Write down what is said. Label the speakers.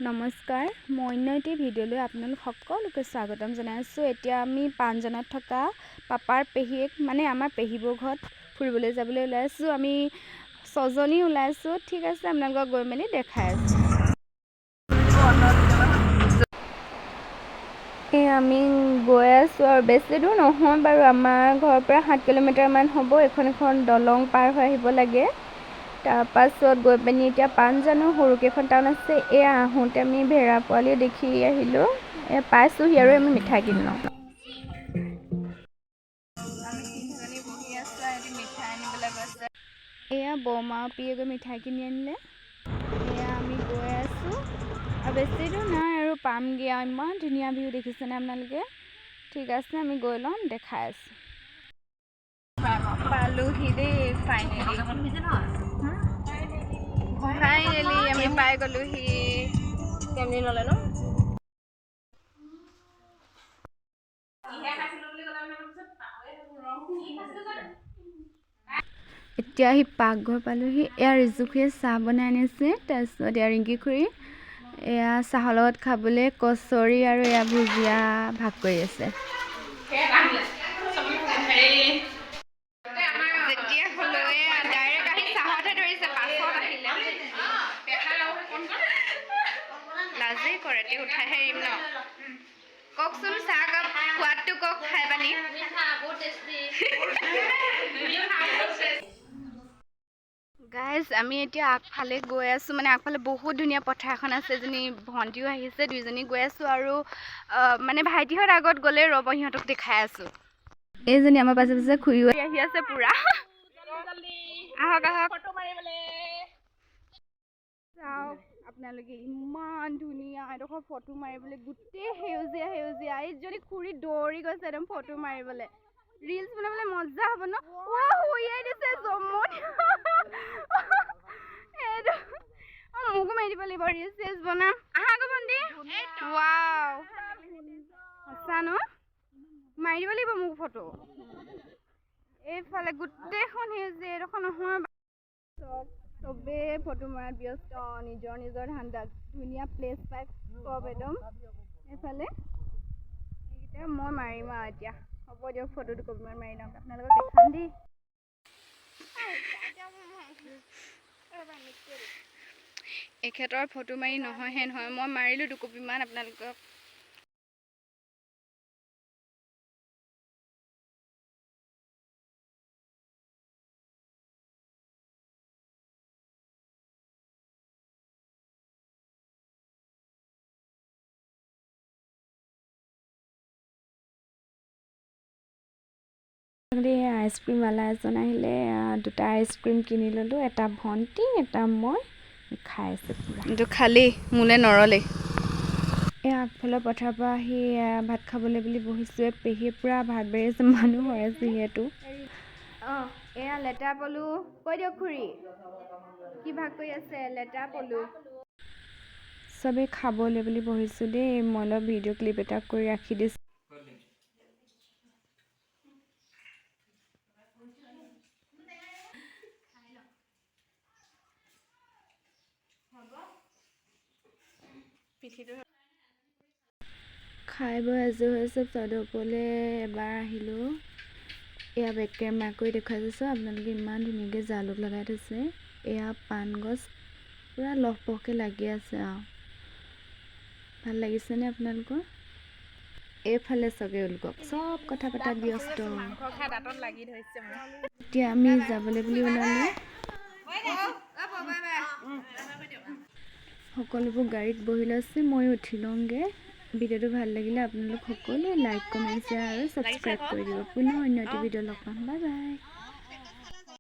Speaker 1: নমস্কাৰ, মই অন্য এটি ভিডিঅ'লৈ আপোনালোক সকলোকে স্বাগতম জনাইছোঁ। এতিয়া আমি পাঞ্জনত থকা পাপাৰ পেহীয়েক মানে আমাৰ পেহীবোৰ ঘৰত ফুৰিবলৈ যাবলৈ ওলাইছোঁ। আমি 6জনী ওলাইছোঁ। ঠিক আছে, আপোনালোকক গৈ মেলি দেখাই আছোঁ। আমি গৈ আছোঁ আৰু বেছি দূৰ নহয় বাৰু, আমাৰ ঘৰৰ পৰা 7 কিলোমিটাৰমান হ'ব। এখন দলং পাৰ হৈ আহিব লাগে। তাৰপাছত গৈ পিনি এতিয়া পাঞ্জানো সৰুকেইখন টাউন আছে। এয়া আহোঁতে আমি ভেড়া পোৱালি দেখি আহিলোঁ। পাইছোঁহি আৰু আমি মিঠাই কিনি লওঁ। আমি 3জনী বহি আছোঁ, এটি মিঠাই আনিবলৈ গৈছে। এয়া বৰমা পিয়ে গৈ মিঠাই কিনি আনিলে। এয়া আমি গৈ আছোঁ আৰু বেছি দূৰ নাই আৰু পামগৈ আৰু। ইমান ধুনীয়া ভিউ দেখিছেনে আপোনালোকে? ঠিক আছে, আমি গৈ ল'ম, দেখাই আছোঁ। পালোহি দেই ফাইনেলি আমি পাই গ'লোহি। কেমনি ল'লে ন? এতিয়া আহি পাকঘৰ পালোহি। এয়া ৰিজুখুৰীয়ে চাহ বনাই আনিছে। তাৰপিছত এয়া ৰিংকি খুৰী এয়া চাহৰ লগত খাবলৈ কচৰি আৰু এয়া ভুজিয়া ভাগ কৰি আছে। যেতিয়া হ'লেও ডাইৰেক্ট আহি চাহতে ধৰিছে, পাছত আহিলে লাজেই কৰে, তেওঁ উঠাইহে এৰিম ন। কওকচোন, চাহ কাপ সোৱাদটো কওক, খাই পানি। গাইজ, আমি এতিয়া আগফালে গৈ আছোঁ। মানে আগফালে বহুত ধুনীয়া পথাৰ এখন আছে। এজনী ভণ্টিও আহিছে, 2জনী গৈ আছোঁ আৰু মানে ভাইটিহঁত আগত গ'লে ৰ'ব, সিহঁতক দেখাই আছোঁ। এইজনী আমাৰ পাছে পাছে খুৰীও আহি আছে পুৰা। আহক আহক, চাওক আপোনালোকে, ইমান ধুনীয়া এডোখৰ ফটো মাৰিবলৈ। গোটেই সেউজীয়া সেউজীয়া। এইজনী খুৰী দৌৰি গৈছে একদম ফটো মাৰিবলৈ। ৰিলচ বনাবলৈ মজা হ'ব ন? শুইয়াই দিছে জমনি। মোকো মাৰি দিব লাগিব, ৰিলচ চিলচ বনাম। আহা আকৌ ভণ্টি। ৱাও, সঁচা ন? মাৰি দিব লাগিব মোক ফটো। এইফালে গোটেইখন সেউজীয়া, এইডোখৰ নহয়। চবেই ফটো মৰাত ব্যস্ত, নিজৰ নিজৰ ধান্দাত। ধুনীয়া প্লেচ পাই চব একদম। এইফালে এইকেইটা মই মাৰিম আৰু এতিয়া। হ'ব দিয়ক, ফটো দুকপিমান মাৰি লওঁ, আপোনালোকক দেখাম দেই। এখেতৰ ফটো মাৰি নহয়হে নহয়, মই মাৰিলোঁ দুকপিমান আপোনালোকক। আইচক্ৰীম আলা এজন আহিলে, 2টা আইচক্ৰীম কিনি ল'লোঁ। এটা ভণ্টি, এটা মই। খাই আছে পুৰা। কিন্তু খালি মোলৈ নৰলেই। এই আগফালৰ পথাৰৰ পৰা আহি ভাত খাবলৈ বুলি বহিছোঁ। পেহীয়ে পুৰা ভাত বাঢ়ি আছে, মানুহ হৈ আছে যিহেতু। এয়া লেটা পলু কৈ দিয়ক খুৰী, কি ভাগ কৰি আছে? লেটা পলু চবেই খাবলৈ বুলি বহিছোঁ দেই। মই অলপ ভিডিঅ' ক্লিপ এটা কৰি ৰাখি দিছোঁ। খাই বৈ আজৰি হৈছে। চৌধৰ ওপৰলৈ এবাৰ আহিলোঁ। এয়া বেক কেমেৰা কৰি দেখুৱাই দিছোঁ। আপোনালোকে ইমান ধুনীয়াকৈ জালুক লগাই থৈছে। এয়া পাণ গছ পুৰা লহপহকৈ লাগি আছে আৰু ভাল লাগিছেনে আপোনালোকৰ? এইফালে চবে ওলোকক, চব কথা পতাত ব্যস্ত। এতিয়া আমি যাবলৈ বুলি ওলালোঁ। সকলোবোৰ গাড়ীত বহি লৈছে, মই উঠি লওঁগৈ। ভিডিঅ'টো ভাল লাগিলে আপোনালোক সকলোৱে লাইক, কমেণ্ট, শ্বেয়াৰ আৰু ছাবস্ক্ৰাইব কৰি দিব। পুনৰ অন্য এটি ভিডিঅ' লগ পাম। Bye bye.